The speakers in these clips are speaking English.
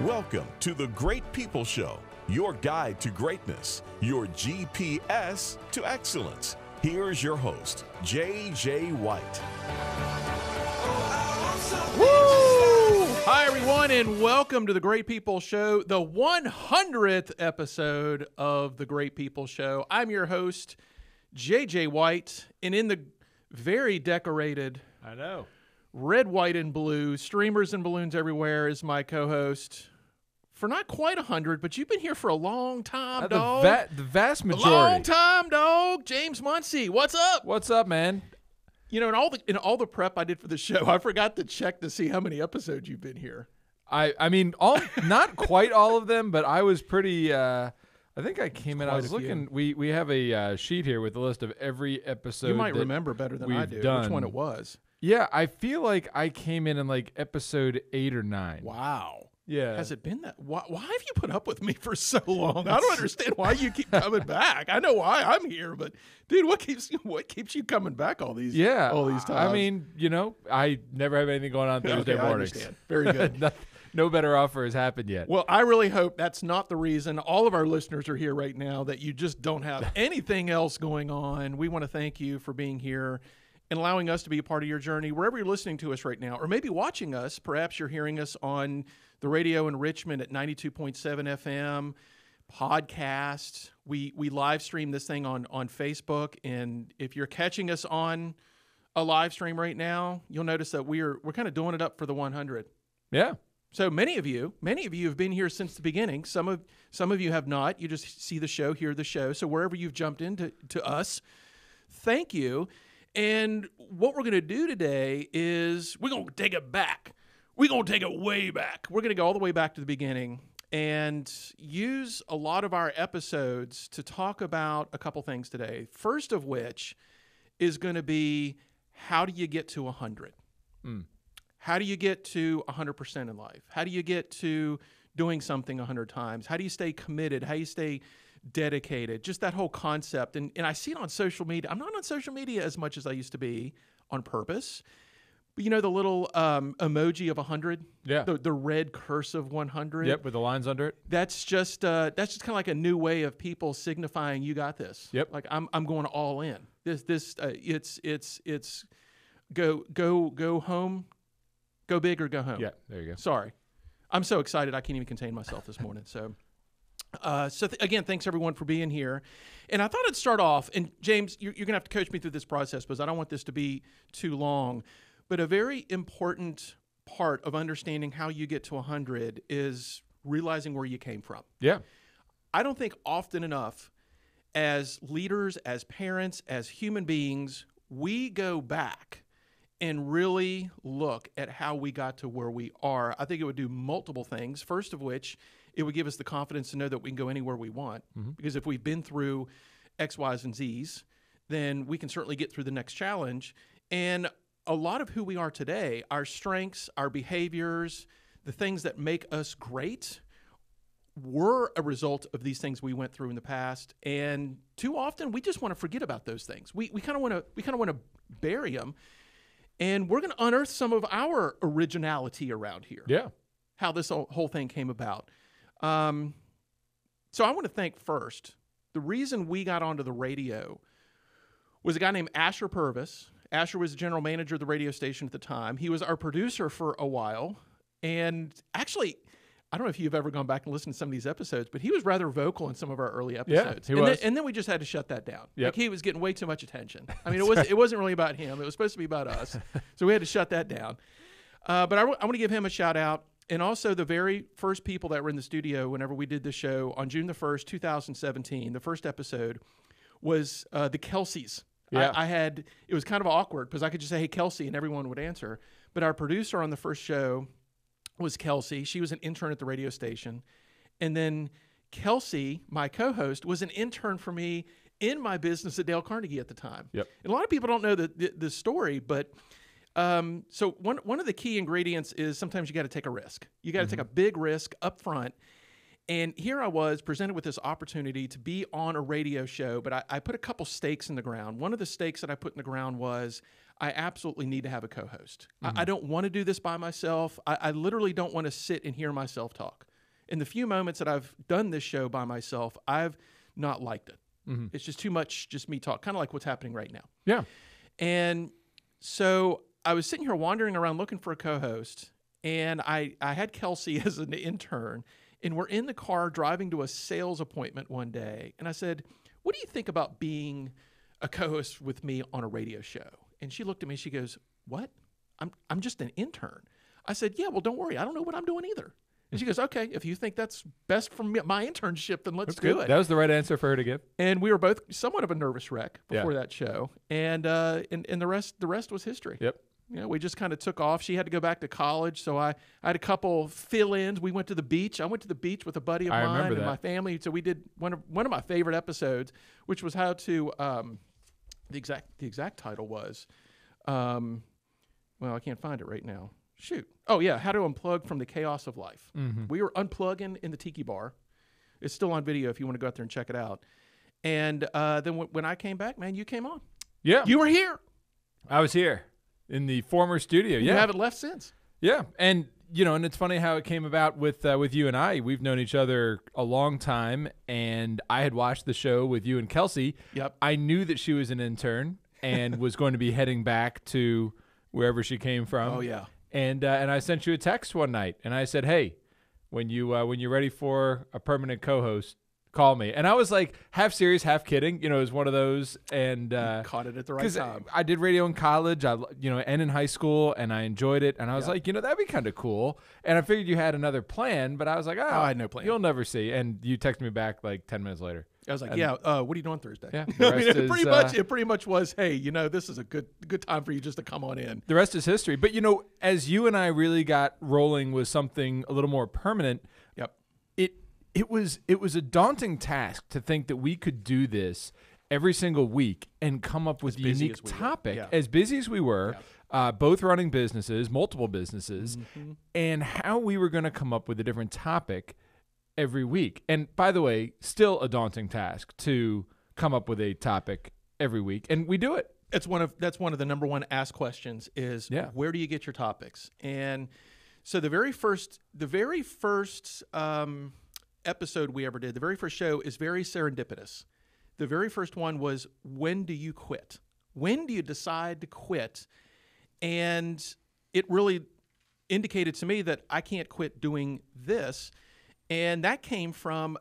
Welcome to the Great People Show, your guide to greatness, your GPS to excellence. Here's your host, J.J. White. Woo! Hi, everyone, and welcome to the Great People Show, the 100th episode of the Great People Show. I'm your host, J.J. White, and in the very decorated red, white, and blue, streamers and balloons everywhere is my co-host for not quite 100, but you've been here for a long time, dog. The vast majority. A long time, dog. James Munsey, what's up? What's up, man? You know, in all the prep I did for the show, I forgot to check to see how many episodes you've been here. I mean, not quite all of them, but I was pretty. I think I came in. I was looking. We have a sheet here with a list of every episode. You might remember better than I do which one it was. Yeah, I feel like I came in like episode 8 or 9. Wow. Yeah. Has it been that? Why have you put up with me for so long? I don't understand why you keep coming back. I know why I'm here, but dude, what keeps you coming back all these times? I mean, you know, I never have anything going on Thursday mornings. I understand. Very good. No better offer has happened yet. Well, I really hope that's not the reason. All of our listeners are here right now, that you just don't have anything else going on. We want to thank you for being here and allowing us to be a part of your journey wherever you're listening to us right now, or maybe watching us. Perhaps you're hearing us on the radio in Richmond at 92.7 FM, podcast. We live stream this thing on Facebook, and if you're catching us on a live stream right now, you'll notice that we're kind of doing it up for the 100. Yeah. So many of you have been here since the beginning. Some of you have not. You just see the show, hear the show. So wherever you've jumped into us, thank you. And what we're going to do today is we're going to take it back. We're going to take it way back. We're going to go all the way back to the beginning and use a lot of our episodes to talk about a couple things today. First of which is going to be, how do you get to 100? How do you get to 100% in life? How do you get to doing something 100 times? How do you stay committed? How do you stay dedicated? Just that whole concept. And I see it on social media. I'm not on social media as much as I used to be on purpose. But you know the little emoji of 100? Yeah. The red cursive 100? Yep, with the lines under it. That's just kind of like a new way of people signifying you got this. Yep. Like I'm going all in. It's go home, go big or go home. Yeah, there you go. Sorry. I'm so excited I can't even contain myself this morning. So again, thanks everyone for being here. And I thought I'd start off, and James, you're going to have to coach me through this process because I don't want this to be too long. But a very important part of understanding how you get to 100 is realizing where you came from. Yeah. I don't think often enough as leaders, as parents, as human beings, we go back and really look at how we got to where we are. I think it would do multiple things. First of which, it would give us the confidence to know that we can go anywhere we want. Mm-hmm. Because if we've been through X, Y's, and Z's, then we can certainly get through the next challenge. And a lot of who we are today, our strengths, our behaviors, the things that make us great, were a result of these things we went through in the past. And too often, we just want to forget about those things. We kind of want to bury them. And we're going to unearth some of our originality around here. Yeah. How this whole thing came about. So I want to thank first, the reason we got onto the radio was a guy named Asher Purvis. Asher was the general manager of the radio station at the time. He was our producer for a while. And actually, I don't know if you've ever gone back and listened to some of these episodes, but he was rather vocal in some of our early episodes. Yeah, he was. And then we just had to shut that down. Yep. Like he was getting way too much attention. I mean, it wasn't really about him. It was supposed to be about us. So we had to shut that down. But I want to give him a shout out. And also the very first people that were in the studio whenever we did the show on June the 1st, 2017, the first episode was the Kelseys. Yeah. It was kind of awkward because I could just say, hey, Kelsey, and everyone would answer. But our producer on the first show was Kelsey. She was an intern at the radio station. And then Kelsey, my co-host, was an intern for me in my business at Dale Carnegie at the time. Yep. And a lot of people don't know the story, but so one of the key ingredients is sometimes you got to take a risk. You got to take a big risk up front. And here I was presented with this opportunity to be on a radio show, but I put a couple stakes in the ground. One of the stakes that I put in the ground was I absolutely need to have a co-host. I don't want to do this by myself. I literally don't want to sit and hear myself talk. In the few moments that I've done this show by myself, I've not liked it. Mm-hmm. It's just too much, just me talk, kind of like what's happening right now. Yeah. And so I was sitting here wandering around looking for a co-host, and I had Kelsey as an intern, and we're in the car driving to a sales appointment one day, and I said, what do you think about being a co-host with me on a radio show? And she looked at me, she goes, what? I'm just an intern. I said, yeah, well, don't worry. I don't know what I'm doing either. And she goes, okay, if you think that's best for my internship, then let's do it. That was the right answer for her to give. And we were both somewhat of a nervous wreck before that show. And the rest was history. Yep. We just kind of took off. She had to go back to college, so I had a couple fill-ins. We went to the beach. I went to the beach with a buddy of mine and my family. So we did one of my favorite episodes, which was how to the exact title was, well, I can't find it right now. Shoot. Oh, yeah, how to unplug from the chaos of life. Mm-hmm. We were unplugging in the tiki bar. It's still on video if you want to go out there and check it out. And then when I came back, man, you came on. Yeah. You were here. I was here in the former studio. You haven't left since. Yeah. And, and it's funny how it came about with you and I. We've known each other a long time, and I had watched the show with you and Kelsey. Yep. I knew that she was an intern and was going to be heading back to wherever she came from. Oh, yeah. And I sent you a text one night, and I said, hey, when you're ready for a permanent co-host, call me. And I was like half serious, half kidding. It was one of those. And you caught it at the right time. I did radio in college, and in high school, and I enjoyed it. And I was like, that'd be kind of cool. And I figured you had another plan, but I was like, I had no plan. You'll never see. And you texted me back like 10 minutes later. I was like, what are you doing Thursday? Yeah, it pretty much was, hey, this is a good time for you just to come on in. The rest is history. But as you and I really got rolling with something a little more permanent, it was a daunting task to think that we could do this every single week and come up with a unique topic. Yeah. As busy as we were, both running businesses, multiple businesses, and how we were going to come up with a different topic every week. And by the way, still a daunting task to come up with a topic every week, and we do it. That's one of the number one asked questions is where do you get your topics? And so the very first episode we ever did, the very first show, is very serendipitous. The very first one was, when do you quit? When do you decide to quit? And it really indicated to me that I can't quit doing this. And that came from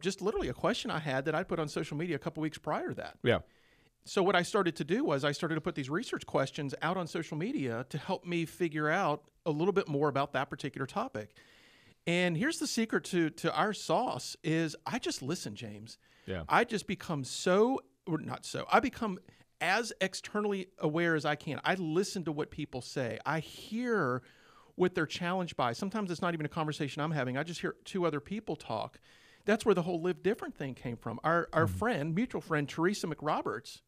just literally a question I had that I put on social media a couple weeks prior to that. Yeah. So what I started to do was I started to put these research questions out on social media to help me figure out a little bit more about that particular topic. And here's the secret to our sauce is I just listen, James. Yeah. I just become I become as externally aware as I can. I listen to what people say. I hear what they're challenged by. Sometimes it's not even a conversation I'm having. I just hear two other people talk. That's where the whole Live Different thing came from. Our mutual friend, Teresa McRoberts,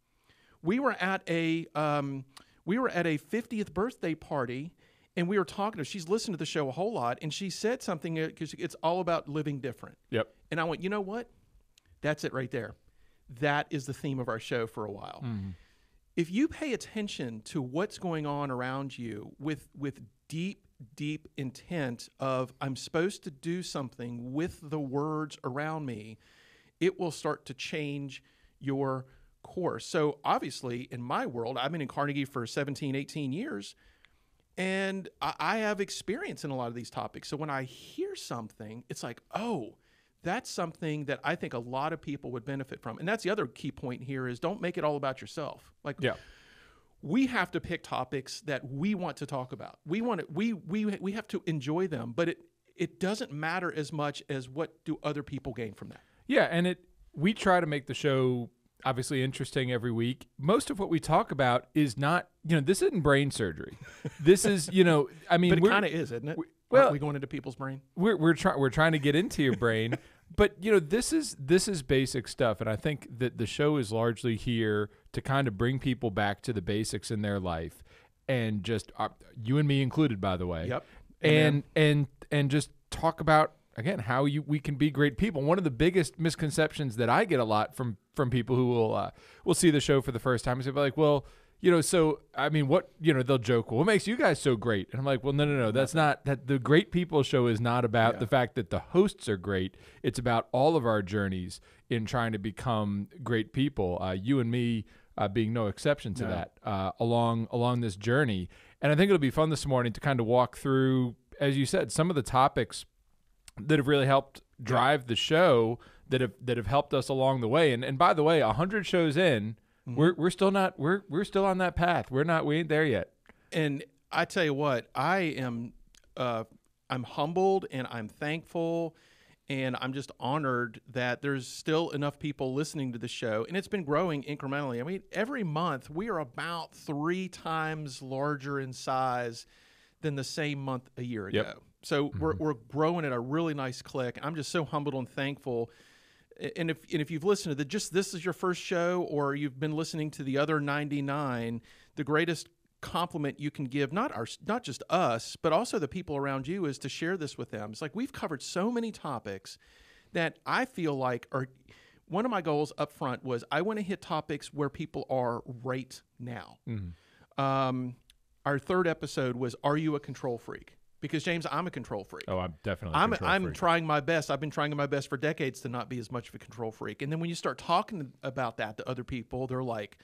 we were at a 50th birthday party, and we were talking to her. She's listened to the show a whole lot, and she said something because it's all about living different. Yep. And I went, you know what? That's it right there. That is the theme of our show for a while. Mm-hmm. If you pay attention to what's going on around you with deep intent of I'm supposed to do something with the words around me, it will start to change your course. So obviously in my world, I've been in Carnegie for 17, 18 years, and I have experience in a lot of these topics. So when I hear something, it's like, oh, that's something that I think a lot of people would benefit from. And that's the other key point here is don't make it all about yourself. We have to pick topics that we want to talk about. We have to enjoy them, but it doesn't matter as much as what do other people gain from that. Yeah, and we try to make the show obviously interesting every week. Most of what we talk about is not, this isn't brain surgery. This is, I mean, but it kind of is, isn't it? Aren't we going into people's brain? We're trying to get into your brain, but this is basic stuff, and I think that the show is largely here to kind of bring people back to the basics in their life, and just you and me included, by the way. Yep. And just talk about again how we can be great people. One of the biggest misconceptions that I get a lot from people who will see the show for the first time is they'll be like, well, So I mean, they'll joke, well, what makes you guys so great? And I'm like, well, no. That's not that. The Great People Show is not about the fact that the hosts are great. It's about all of our journeys in trying to become great people. You and me being no exception to that along this journey. And I think it'll be fun this morning to kind of walk through, as you said, some of the topics that have really helped drive the show, that have helped us along the way. And by the way, 100 shows in. We're still on that path. We ain't there yet. And I tell you what, I'm humbled and I'm thankful and I'm just honored that there's still enough people listening to the show, and it's been growing incrementally. I mean, every month we are about 3 times larger in size than the same month a year ago. So we're growing at a really nice click. I'm just so humbled and thankful. And if you've listened to this is your first show, or you've been listening to the other 99, the greatest compliment you can give, not just us, but also the people around you, is to share this with them. It's like we've covered so many topics that I feel like are one of my goals up front was I want to hit topics where people are right now. Our third episode was, are you a control freak? Because, James, I'm a control freak. Oh, I'm definitely a control freak. I'm trying my best. I've been trying my best for decades to not be as much of a control freak. And then when you start talking about that to other people, they're like,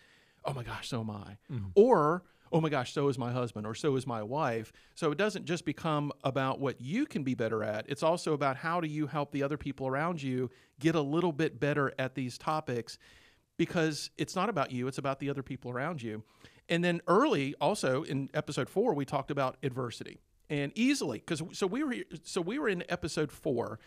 oh, my gosh, so am I. Or, oh, my gosh, so is my husband, or so is my wife. So it doesn't just become about what you can be better at. It's also about how do you help the other people around you get a little bit better at these topics, because it's not about you. It's about the other people around you. And then early, also in episode 4, we talked about adversity. And easily, because we were in episode 4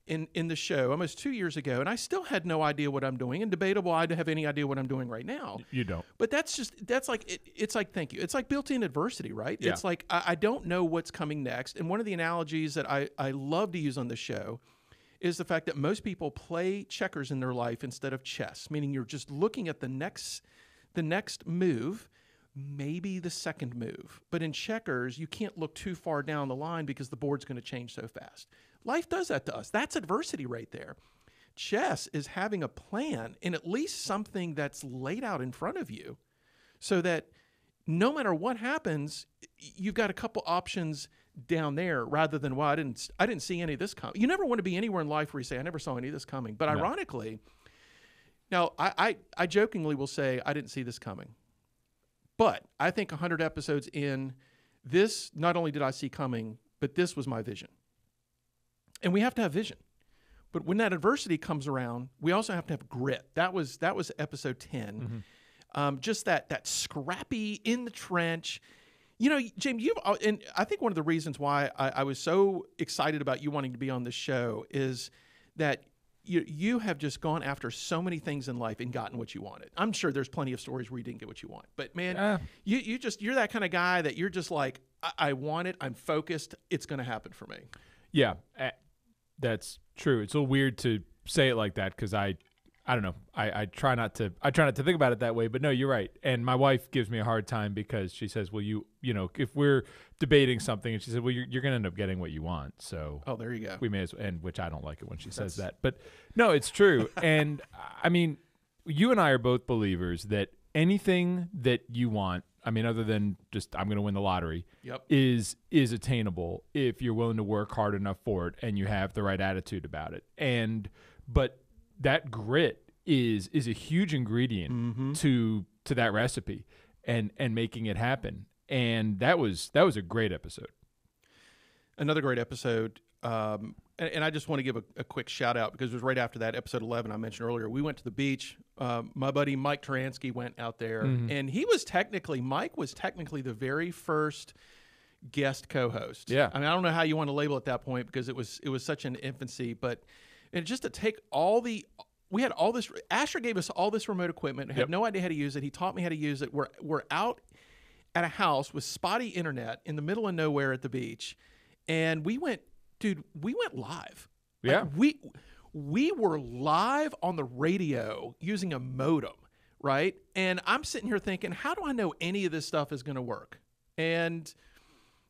in the show almost 2 years ago, and I still had no idea what I'm doing. And debatable, I don't have any idea what I'm doing right now. You don't. But it's like thank you. It's like built-in adversity, right? Yeah. It's like I don't know what's coming next. And one of the analogies that I love to use on the show is the fact that most people play checkers in their life instead of chess, meaning you're just looking at the next move, maybe the second move. But in checkers, you can't look too far down the line because the board's going to change so fast. Life does that to us. That's adversity right there. Chess is having a plan and at least something that's laid out in front of you so that no matter what happens, you've got a couple options down there rather than, well, I didn't see any of this coming. You never want to be anywhere in life where you say, I never saw any of this coming. But ironically, now I jokingly will say, I didn't see this coming. But I think 100 episodes in, this not only did I see coming, but this was my vision. And we have to have vision. But when that adversity comes around, we also have to have grit. That was episode 10. Just that scrappy in the trench. You know, James, and I think one of the reasons why I was so excited about you wanting to be on this show is that you have just gone after so many things in life and gotten what you wanted. I'm sure there's plenty of stories where you didn't get what you want, but man, you're that kind of guy that you're just like, I want it. I'm focused. It's going to happen for me. Yeah, that's true. It's a little weird to say it like that because I don't know. I try not to think about it that way, but no, you're right. And my wife gives me a hard time because she says, well, you know, if we're debating something, and she said, well, you're going to end up getting what you want. So there you go. We may as well, and which I don't like it when she says that, but no, it's true. And I mean, you and I are both believers that anything that you want, I mean, other than just I'm going to win the lottery, is attainable if you're willing to work hard enough for it and you have the right attitude about it. But that grit is a huge ingredient to that recipe and making it happen. And that was a great episode. Another great episode. And I just want to give a quick shout out because it was right after that, episode 11 I mentioned earlier. We went to the beach. My buddy Mike Taransky went out there, and Mike was technically the very first guest co-host. Yeah. I mean, I don't know how you want to label it at that point because it was such an infancy, but just to take we had all this. Asher gave us all this remote equipment. Had no idea how to use it. He taught me how to use it. We're out at a house with spotty internet in the middle of nowhere at the beach, and we went live. Yeah, like we were live on the radio using a modem, right? And I'm sitting here thinking, how do I know any of this stuff is going to work? And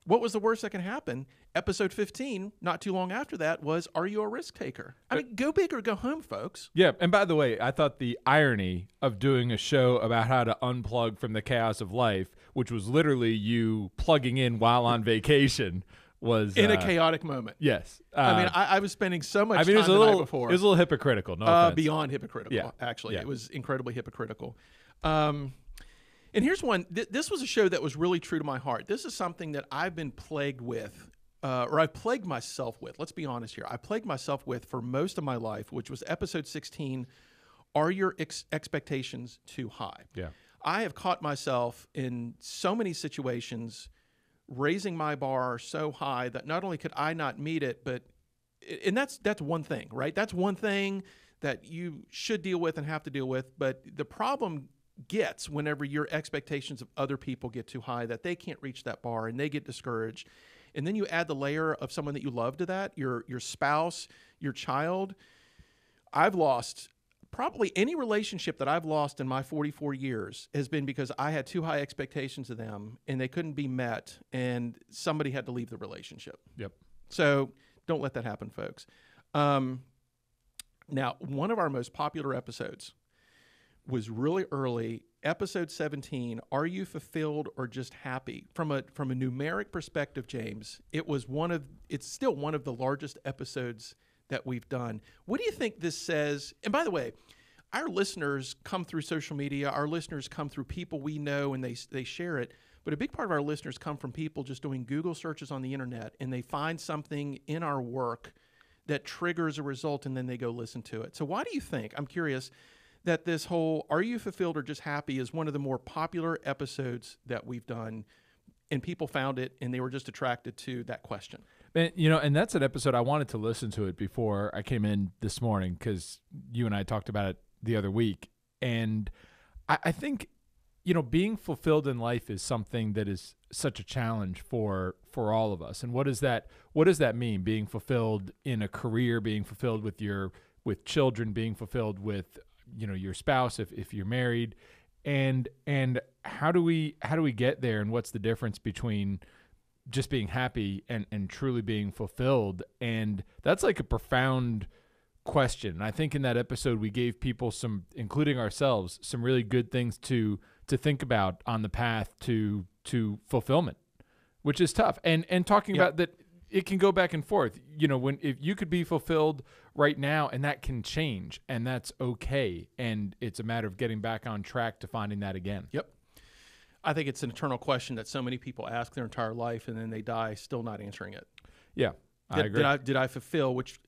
what was the worst that can happen? Episode 15, not too long after that, was Are You a Risk Taker? I mean, go big or go home, folks. Yeah, and by the way, I thought the irony of doing a show about how to unplug from the chaos of life, which was literally you plugging in while on vacation, was in a chaotic moment. Yes. I mean, I was spending so much time it was the night before. It was a little hypocritical. No offense. Beyond hypocritical, actually. It was incredibly hypocritical. And here's one. This was a show that was really true to my heart. This is something that I've been plagued with, or I've plagued myself with. Let's be honest here. I plagued myself with for most of my life, which was episode 16, Are Your Expectations Too High? Yeah. I have caught myself in so many situations raising my bar so high that not only could I not meet it, but and that's one thing, right? That's one thing that you should deal with and have to deal with. But the problem gets whenever your expectations of other people get too high that they can't reach that bar and they get discouraged. And then you add the layer of someone that you love to that, your spouse, your child. I've lost probably any relationship that I've lost in my 44 years has been because I had too high expectations of them and they couldn't be met and somebody had to leave the relationship. Yep. So don't let that happen, folks. Now, one of our most popular episodes was really early, episode 17, Are You Fulfilled or Just Happy? From a numeric perspective, James, it's still one of the largest episodes that we've done. What do you think this says? And by the way, our listeners come through social media. Our listeners come through people we know, and they share it. But a big part of our listeners come from people just doing Google searches on the internet, and they find something in our work that triggers a result, and then they go listen to it. So why do you think, I'm curious, that this whole Are You Fulfilled or Just Happy is one of the more popular episodes that we've done, and people found it, and they were just attracted to that question? And that's an episode I wanted to listen to it before I came in this morning because you and I talked about it the other week. And I think, being fulfilled in life is something that is such a challenge for all of us. And what does that mean? Being fulfilled in a career, being fulfilled with children, being fulfilled with, your spouse if you're married. And how do we get there? And what's the difference between just being happy and truly being fulfilled? And that's like a profound question. And I think in that episode, we gave people including ourselves, some really good things to think about on the path to fulfillment, which is tough. And talking about that, it can go back and forth. If you could be fulfilled right now, and that can change, and that's okay. And it's a matter of getting back on track to finding that again. Yep. I think it's an eternal question that so many people ask their entire life, and then they die still not answering it. Yeah, I agree. Did I fulfill? Which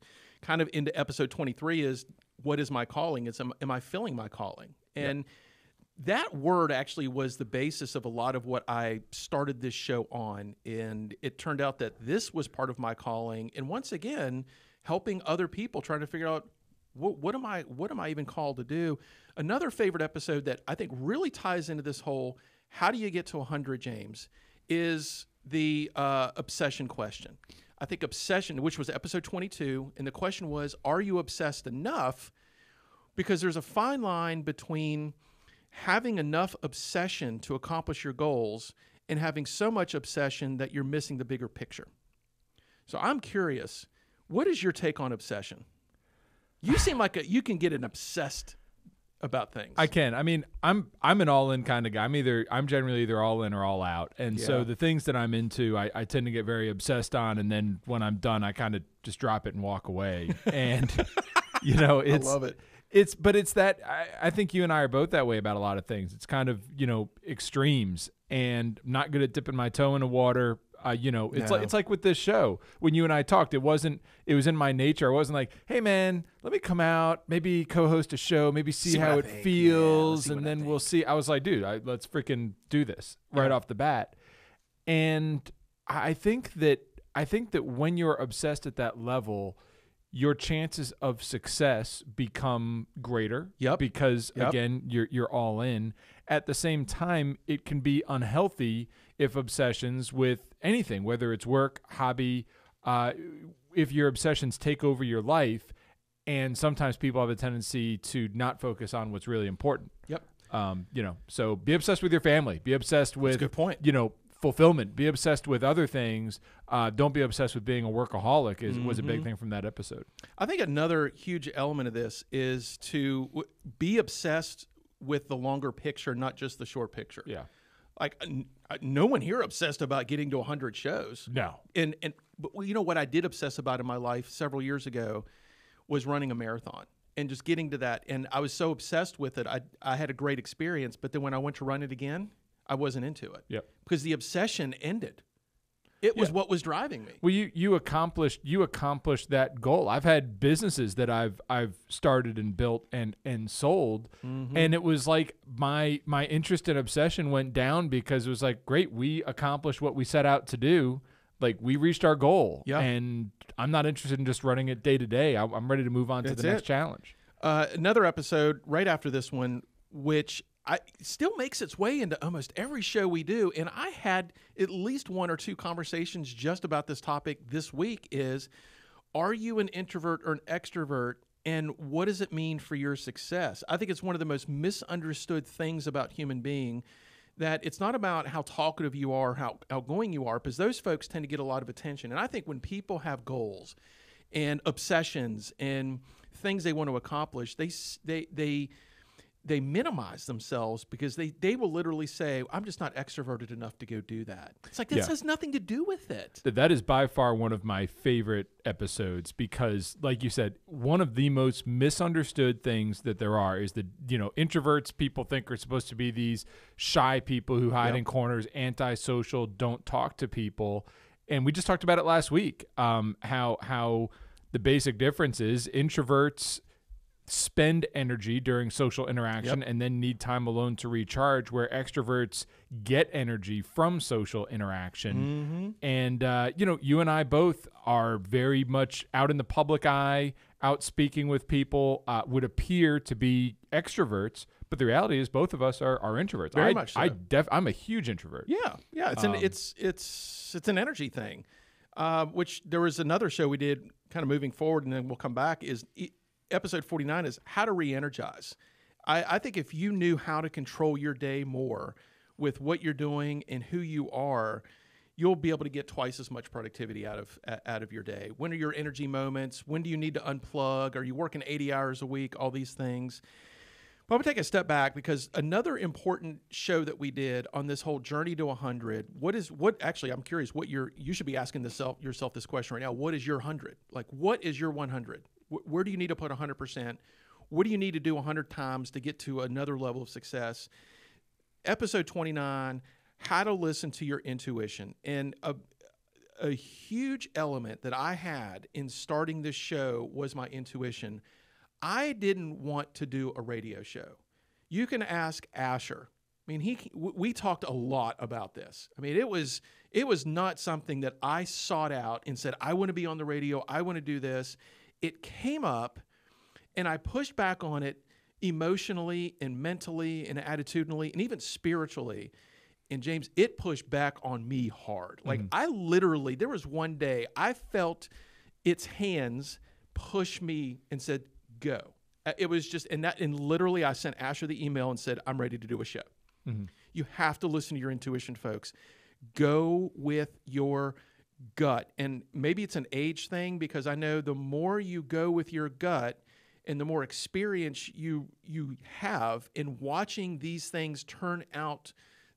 kind of into episode 23 is, what is my calling? Am I filling my calling? And that word actually was the basis of a lot of what I started this show on. And it turned out that this was part of my calling. And once again, helping other people trying to figure out, what am I even called to do? Another favorite episode that I think really ties into this whole, how do you get to 100, James, is the obsession question. I think obsession, which was episode 22, and the question was, are you obsessed enough? Because there's a fine line between having enough obsession to accomplish your goals and having so much obsession that you're missing the bigger picture. So I'm curious, what is your take on obsession? You seem like you can get obsessed about things. I can. I mean, I'm an all-in kind of guy. I'm generally either all in or all out. And so the things that I'm into, I tend to get very obsessed on, and then when I'm done, I kind of just drop it and walk away. And I love it. It's that I think you and I are both that way about a lot of things. It's kind of, extremes, and not good at dipping my toe in the water. It's like with this show, when you and I talked, it was in my nature. I wasn't like, hey man, let me come out, maybe co-host a show, maybe see how it feels. And then we'll see. I was like, dude, let's freaking do this right off the bat. And I think that when you're obsessed at that level, your chances of success become greater. Because again, you're all in. At the same time, it can be unhealthy if obsessions with anything, whether it's work, hobby, if your obsessions take over your life, and sometimes people have a tendency to not focus on what's really important. Yep. So be obsessed with your family. Be obsessed with, That's a good point. fulfillment. Be obsessed with other things. Don't be obsessed with being a workaholic was a big thing from that episode. I think another huge element of this is to be obsessed with the longer picture, not just the short picture. Yeah. Like no one here obsessed about getting to 100 shows. No. But you know what I did obsess about in my life several years ago was running a marathon and just getting to that. And I was so obsessed with it. I had a great experience, but then when I went to run it again, I wasn't into it. Yep. Because the obsession ended. It was what was driving me. Well, you accomplished that goal. I've had businesses that I've started and built and sold, and it was like my interest and obsession went down because it was like, great, we accomplished what we set out to do. Like, we reached our goal, and I'm not interested in just running it day to day. I'm ready to move on to the next challenge. Another episode right after this one, which still makes its way into almost every show we do, and I had at least one or two conversations just about this topic this week, is, are you an introvert or an extrovert, and what does it mean for your success? I think it's one of the most misunderstood things about human being, that it's not about how talkative you are, how outgoing you are, because those folks tend to get a lot of attention. And I think when people have goals and obsessions and things they want to accomplish, they minimize themselves because they will literally say, I'm just not extroverted enough to go do that. It's like, this has nothing to do with it. That is by far one of my favorite episodes because, like you said, one of the most misunderstood things that there are is that, introverts people think are supposed to be these shy people who hide in corners, antisocial, don't talk to people. And we just talked about it last week, how the basic difference is introverts spend energy during social interaction and then need time alone to recharge, where extroverts get energy from social interaction. And, you and I both are very much out in the public eye, out speaking with people, would appear to be extroverts, but the reality is both of us are introverts. Very much so. I'm a huge introvert. Yeah. It's an energy thing, which there was another show we did kind of moving forward, and then we'll come back, is episode 49 is how to re-energize. I think if you knew how to control your day more with what you're doing and who you are, you'll be able to get twice as much productivity out of your day. When are your energy moments? When do you need to unplug? Are you working 80 hours a week? All these things. But I'm going to take a step back, because another important show that we did on this whole journey to 100, actually, I'm curious what you should be asking yourself this question right now. What is your 100? Like, what is your 100? Where do you need to put 100%? What do you need to do 100 times to get to another level of success? Episode 29, how to listen to your intuition. And a huge element that I had in starting this show was my intuition. I didn't want to do a radio show. You can ask Asher. I mean, we talked a lot about this. I mean, it was not something that I sought out and said, I want to be on the radio, I want to do this. It came up, and I pushed back on it emotionally and mentally and attitudinally and even spiritually. And James, it pushed back on me hard. Like, there was one day I felt its hands push me and said, go. It was just, and literally I sent Asher the email and said, I'm ready to do a show. You have to listen to your intuition, folks. Go with your gut. And maybe it's an age thing, because I know the more you go with your gut and the more experience you have in watching these things turn out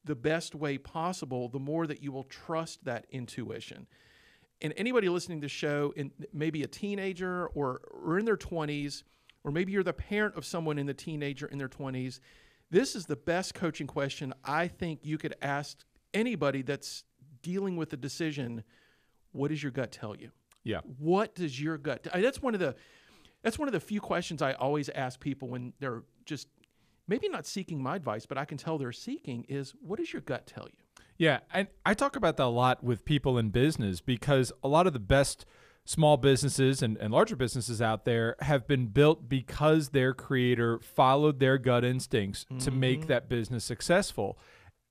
the best way possible, the more that you will trust that intuition. And anybody listening to the show, and maybe a teenager or in their 20s, or maybe you're the parent of someone in the teenager in their 20s, this is the best coaching question I think you could ask anybody that's dealing with a decision. What does your gut tell you? Yeah. What does your gut? That's one of the few questions I always ask people when they're just maybe not seeking my advice, but I can tell they're seeking, is what does your gut tell you? Yeah, and I talk about that a lot with people in business, because a lot of the best small businesses and larger businesses out there have been built because their creator followed their gut instincts to make that business successful.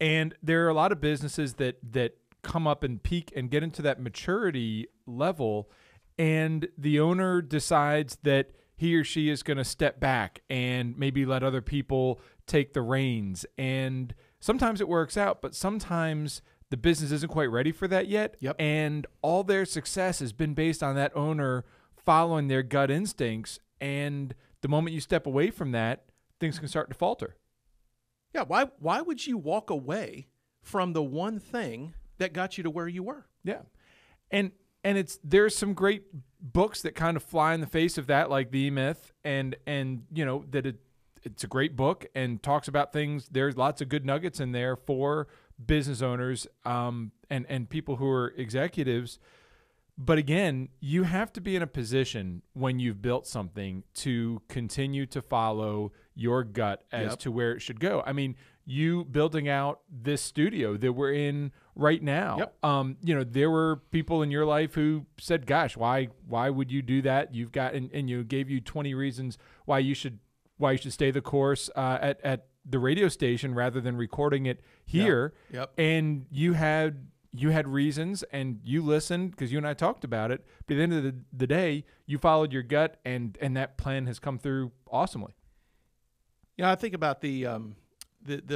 And there are a lot of businesses that come up and peak and get into that maturity level, and the owner decides that he or she is going to step back and maybe let other people take the reins. And sometimes it works out, but sometimes the business isn't quite ready for that yet. Yep. And all their success has been based on that owner following their gut instincts. And the moment you step away from that, things can start to falter. Yeah. Why would you walk away from the one thing that got you to where you were? Yeah. And there's some great books that kind of fly in the face of that, like The E-Myth, and that it's a great book and talks about things. There's lots of good nuggets in there for business owners and people who are executives. But again, you have to be in a position when you've built something to continue to follow your gut as to where it should go. I mean, you building out this studio that we're in right now. Yep. There were people in your life who said, "Gosh, why would you do that? You've got," and you gave you 20 reasons why you should stay the course at the radio station rather than recording it here. Yep. And you had reasons, and you listened because you and I talked about it. But at the end of the day, you followed your gut, and that plan has come through awesomely. Yeah, I think about the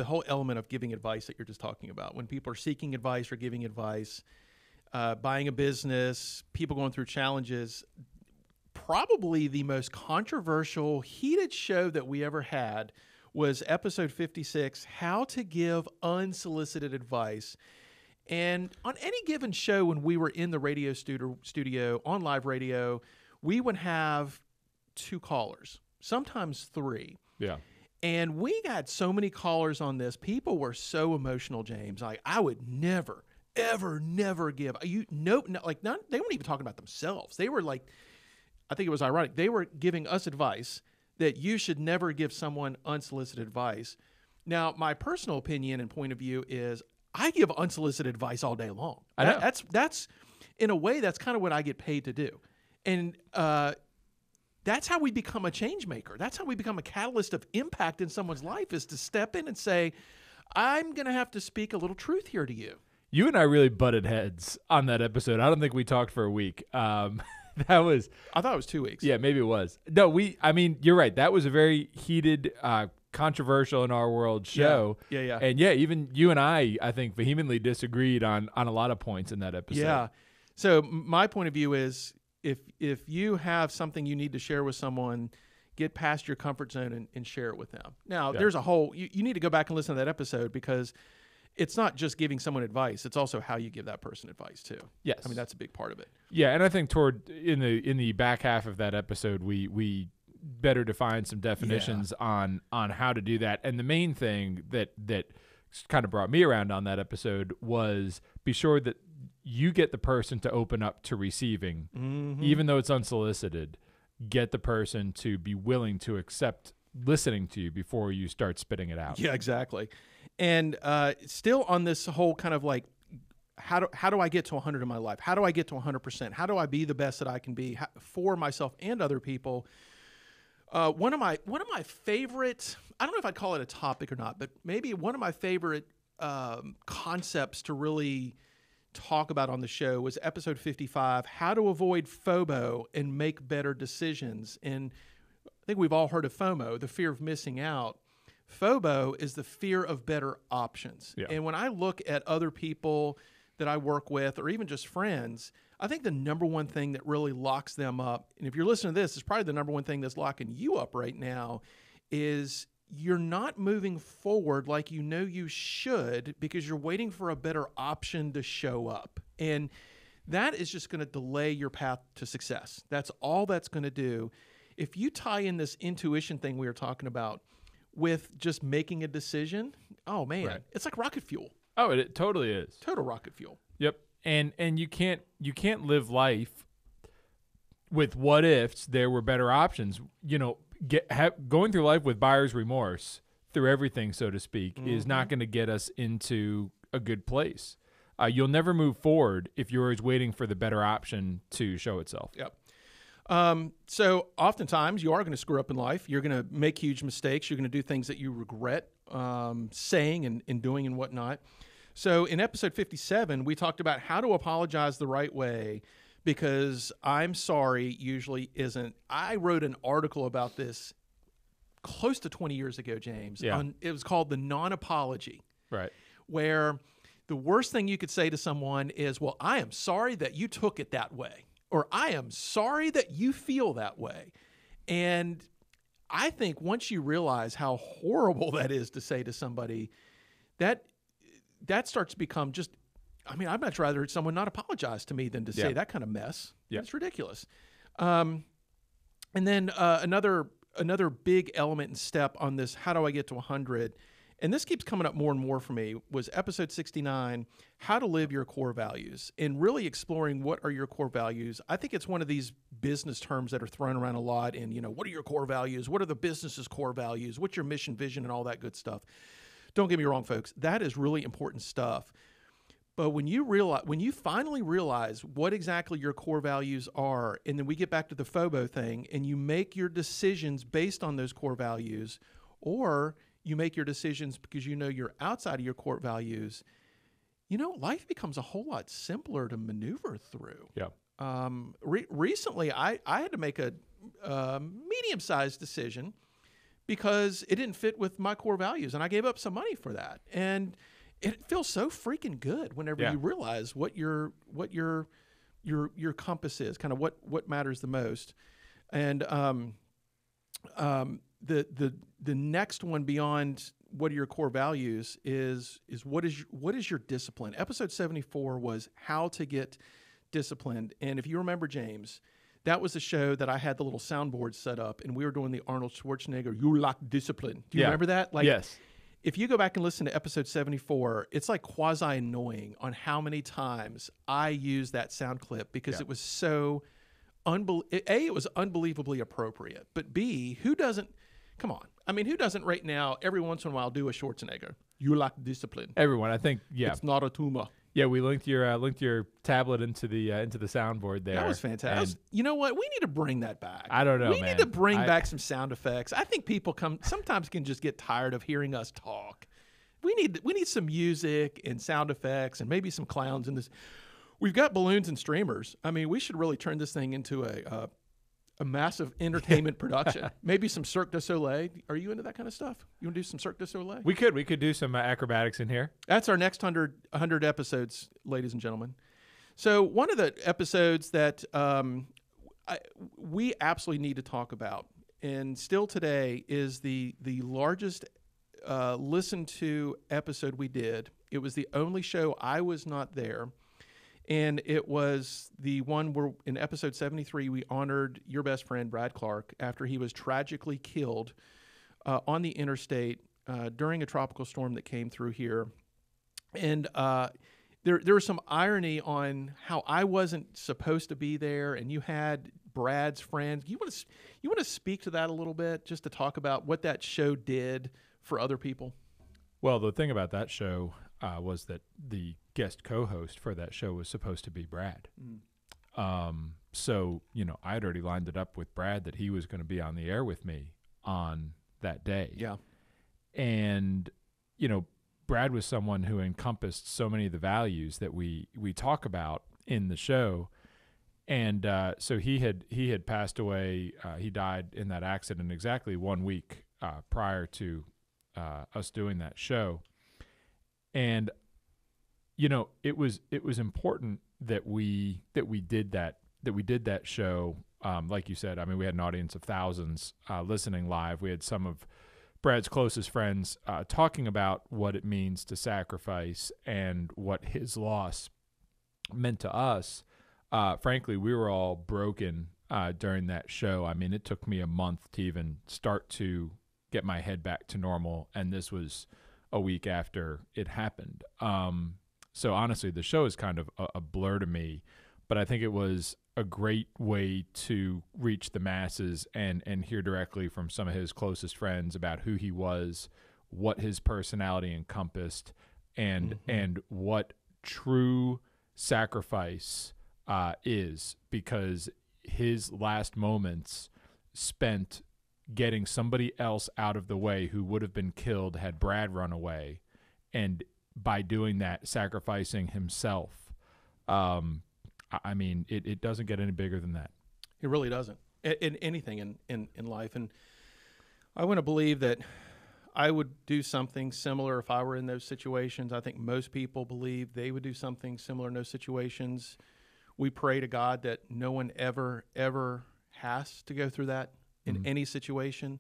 whole element of giving advice that you're just talking about. When people are seeking advice or giving advice, buying a business, people going through challenges, probably the most controversial, heated show that we ever had was episode 56, How to Give Unsolicited Advice. And on any given show, when we were in the radio studio on live radio, we would have 2 callers, sometimes 3. Yeah. And we got so many callers on this. People were so emotional, James. Like, I would never, ever, never give. They weren't even talking about themselves. They were like, I think it was ironic. They were giving us advice that you should never give someone unsolicited advice. Now, my personal opinion and point of view is I give unsolicited advice all day long. I know. That's in a way, that's kind of what I get paid to do. And that's how we become a change maker. That's how we become a catalyst of impact in someone's life, is to step in and say, I'm going to have to speak a little truth here to you. You and I really butted heads on that episode. I don't think we talked for a week. I thought it was 2 weeks. Yeah, maybe it was. No, you're right. That was a very heated, controversial in our world show. Yeah. And yeah, even you and I think vehemently disagreed on a lot of points in that episode. Yeah. So my point of view is, if you have something you need to share with someone, get past your comfort zone and share it with them. Now, there's a whole, you need to go back and listen to that episode, because it's not just giving someone advice. It's also how you give that person advice too. Yes. I mean, that's a big part of it. Yeah. And I think in the back half of that episode, we better define some definitions on how to do that. And the main thing that kind of brought me around on that episode was be sure that you get the person to open up to receiving, even though it's unsolicited. Get the person to be willing to accept listening to you before you start spitting it out. Yeah, exactly. And still on this whole kind of like, how do I get to 100 in my life? How do I get to 100%? How do I be the best that I can be for myself and other people? One of my favorite, I don't know if I'd call it a topic or not, but maybe one of my favorite concepts to really talk about on the show was episode 55, How to Avoid FOMO and Make Better Decisions. And I think we've all heard of FOMO, the fear of missing out. FOMO is the fear of better options. Yeah. And when I look at other people that I work with, or even just friends, I think the number one thing that really locks them up, and if you're listening to this, it's probably the number one thing that's locking you up right now, is you're not moving forward like you know you should, because you're waiting for a better option to show up. And that is just going to delay your path to success. That's all that's going to do. If you tie in this intuition thing we were talking about with just making a decision, oh man, right. It's like rocket fuel. Oh, it totally is. Total rocket fuel. Yep. And you can't live life with what ifs there were better options. Going through life with buyer's remorse through everything, so to speak, is not going to get us into a good place. You'll never move forward if you're always waiting for the better option to show itself. Yep. So oftentimes you are going to screw up in life. You're going to make huge mistakes. You're going to do things that you regret saying and doing and whatnot. So in episode 57, we talked about how to apologize the right way, because I'm sorry usually isn't. I wrote an article about this close to 20 years ago, James. Yeah. It was called The Non-Apology. Right. Where the worst thing you could say to someone is, well, I am sorry that you took it that way, or I am sorry that you feel that way. And I think once you realize how horrible that is to say to somebody, that starts to become just, I mean, I'd much rather someone not apologize to me than to say that kind of mess. It's ridiculous. And then another big element and step on this, how do I get to 100? And this keeps coming up more and more for me, was episode 69, how to live your core values, and really exploring what are your core values. I think it's one of these business terms that are thrown around a lot. And, what are your core values? What are the business's core values? What's your mission, vision, and all that good stuff? Don't get me wrong, folks. That is really important stuff. But when you finally realize what exactly your core values are, and then we get back to the FOBO thing, and you make your decisions based on those core values, or you make your decisions because you're outside of your core values, life becomes a whole lot simpler to maneuver through. Yeah. Recently, I had to make a medium-sized decision because it didn't fit with my core values, and I gave up some money for that. And it feels so freaking good whenever you realize what your compass is, kind of what matters the most. And the next one beyond what are your core values is what is your discipline. Episode 74 was how to get disciplined. And if you remember, James, that was a show that I had the little soundboard set up, and we were doing the Arnold Schwarzenegger, you lack discipline. Do you remember that? Yes. If you go back and listen to episode 74, it's like quasi-annoying on how many times I used that sound clip because it was so it was unbelievably appropriate. But B, who doesn't right now every once in a while do a Schwarzenegger? You lack discipline. Everyone, I think, It's not a tumor. Yeah, we linked your tablet into the soundboard there. That was fantastic. You know what? We need to bring that back. I don't know, We man. need to bring back some sound effects. I think people sometimes can just get tired of hearing us talk. We need some music and sound effects and maybe some clowns in this. We've got balloons and streamers. I mean, we should really turn this thing into a massive entertainment production. Maybe some Cirque du Soleil. Are you into that kind of stuff? You want to do some Cirque du Soleil? We could do some acrobatics in here. That's our next 100 episodes, ladies and gentlemen. So one of the episodes that we absolutely need to talk about, and still today, is the largest listened to episode we did. It was the only show I was not there. And it was the one where in episode 73, we honored your best friend, Brad Clark, after he was tragically killed on the interstate during a tropical storm that came through here. And there was some irony on how I wasn't supposed to be there, and you had Brad's friends. You want to speak to that a little bit, just to talk about what that show did for other people? Well, the thing about that show was that the guest co-host for that show was supposed to be Brad. So, I had already lined it up with Brad that he was going to be on the air with me on that day. Yeah. And, Brad was someone who encompassed so many of the values that we talk about in the show. And so he had passed away. He died in that accident exactly 1 week prior to us doing that show. And it was important that we did that show. Like you said, I mean, we had an audience of thousands listening live. We had some of Brad's closest friends talking about what it means to sacrifice and what his loss meant to us. Frankly, we were all broken during that show. I mean, it took me a month to even start to get my head back to normal, and this was a week after it happened. So honestly, the show is kind of a blur to me, but I think it was a great way to reach the masses and hear directly from some of his closest friends about who he was, what his personality encompassed, and what true sacrifice is, because his last moments spent getting somebody else out of the way who would have been killed had Brad run away, and by doing that, sacrificing himself. I mean, it doesn't get any bigger than that. It really doesn't. In anything in life. And I want to believe that I would do something similar if I were in those situations. I think most people believe they would do something similar in those situations. We pray to God that no one ever has to go through that in any situation.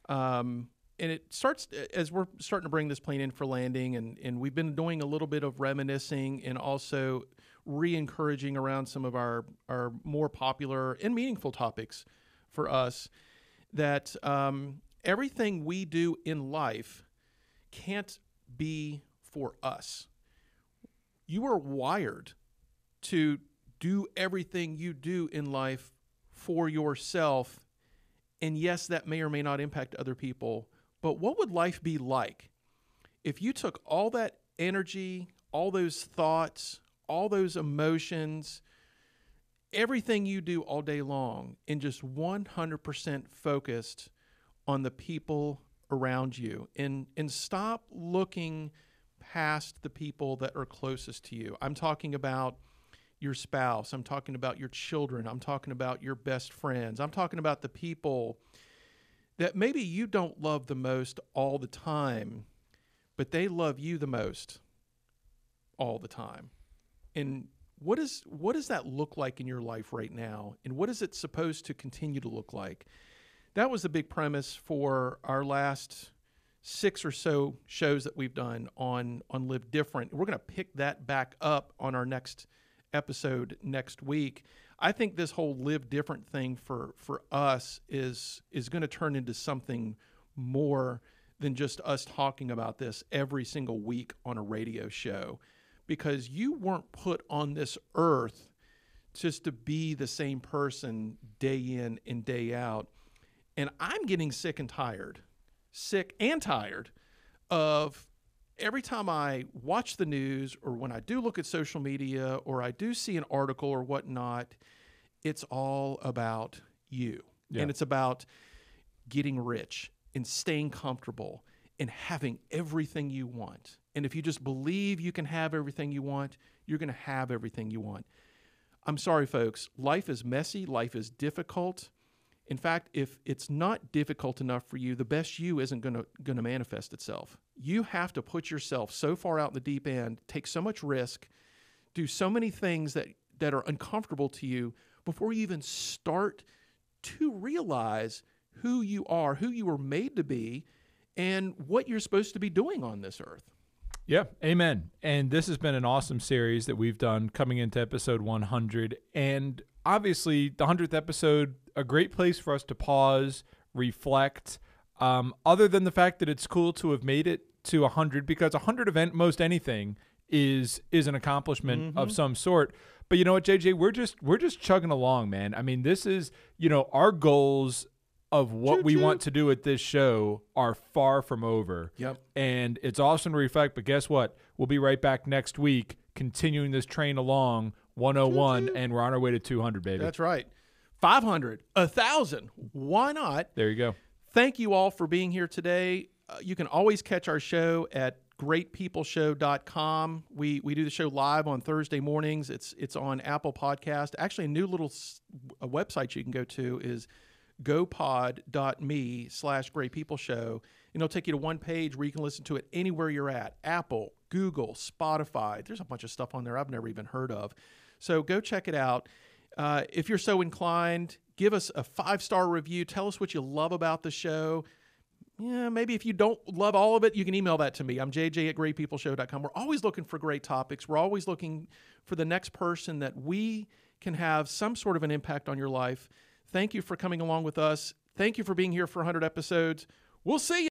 And it starts as we're starting to bring this plane in for landing, and we've been doing a little bit of reminiscing and also re-encouraging around some of our more popular and meaningful topics for us, that everything we do in life can't be for us. You are wired to do everything you do in life for yourself. And yes, that may or may not impact other people. But what would life be like if you took all that energy, all those thoughts, all those emotions, everything you do all day long, and just 100% focused on the people around you, and stop looking past the people that are closest to you? I'm talking about your spouse. I'm talking about your children. I'm talking about your best friends. I'm talking about the people that maybe you don't love the most all the time, but they love you the most all the time. And what does that look like in your life right now? And what is it supposed to continue to look like? That was the big premise for our last 6 or so shows that we've done on Live Different. We're going to pick that back up on our next episode next week. I think this whole Live Different thing for us is going to turn into something more than just us talking about this every single week on a radio show, because you weren't put on this earth just to be the same person day in and day out. And I'm getting sick and tired of every time I watch the news, or when I do look at social media, or I do see an article or whatnot, it's all about you. Yeah. And it's about getting rich and staying comfortable and having everything you want. And if you just believe you can have everything you want, you're going to have everything you want. I'm sorry, folks. Life is messy. Life is difficult. In fact, if it's not difficult enough for you, the best you isn't going to manifest itself. You have to put yourself so far out in the deep end, take so much risk, do so many things that are uncomfortable to you before you even start to realize who you are, who you were made to be, and what you're supposed to be doing on this earth. Yeah, amen. And this has been an awesome series that we've done coming into episode 100. And obviously, the 100th episode, a great place for us to pause, reflect, other than the fact that it's cool to have made it to 100, because 100 event, most anything, is an accomplishment of some sort. But you know what, JJ, we're just chugging along, man. I mean, this is, our goals of what we want to do at this show are far from over. Yep. And it's awesome to reflect, but guess what? We'll be right back next week, continuing this train along, 101, and we're on our way to 200, baby. That's right. 500, 1,000. Why not? There you go. Thank you all for being here today. You can always catch our show at greatpeopleshow.com. We do the show live on Thursday mornings. It's on Apple Podcast. Actually, a new little website you can go to is gopod.me/greatpeopleshow, and it'll take you to one page where you can listen to it anywhere you're at. Apple, Google, Spotify. There's a bunch of stuff on there I've never even heard of. So go check it out. If you're so inclined, give us a 5-star review. Tell us what you love about the show. Yeah, maybe if you don't love all of it, you can email that to me. I'm jj@greatpeopleshow.com. We're always looking for great topics. We're always looking for the next person that we can have some sort of an impact on your life. Thank you for coming along with us. Thank you for being here for 100 episodes. We'll see you.